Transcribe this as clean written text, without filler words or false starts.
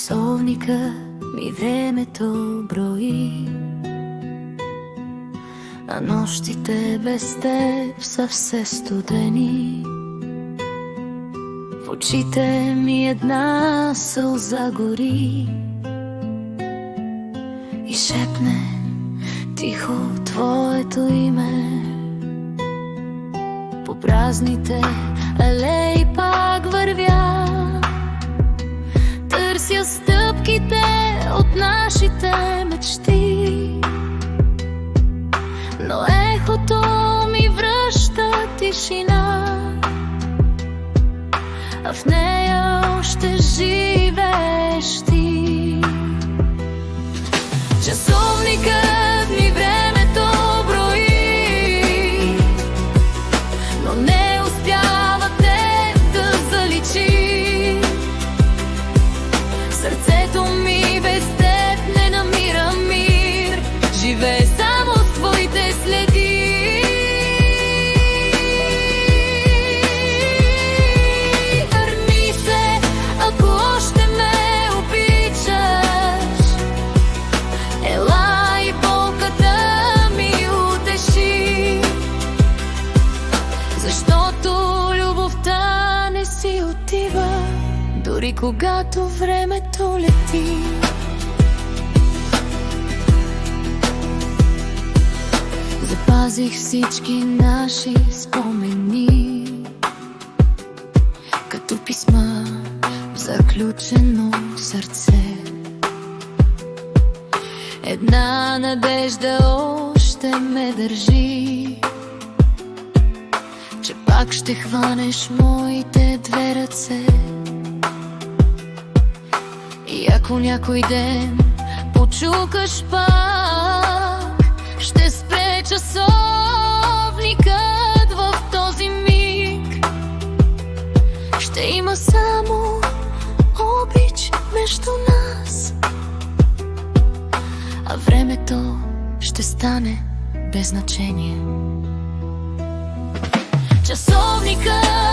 Часовника ми времето брои, а нощите без теб са все студени. В очите ми една сълза гори и шепне тихо твоето име. По празните алеи пак вървя, търся стъпките от нашите мечти, но ехото ми връща тишина, а в нея още живееш ти. Часовникът ми времето брои, но не успява теб да заличи. Сърцето ми без теб не намира мир, живее само с твоите следи. Върни се, ако още ме обичаш, ела и болката ми утеши, защото любовта не си отива, дори когато времето лети. Запазих всички наши спомени като писма в заключено сърце. Една надежда още ме държи, че пак ще хванеш моите две ръце. И ако някой ден почукаш пак, ще спре часовникът в този миг. Ще има само обич между нас, а времето ще стане без значение. Часовникът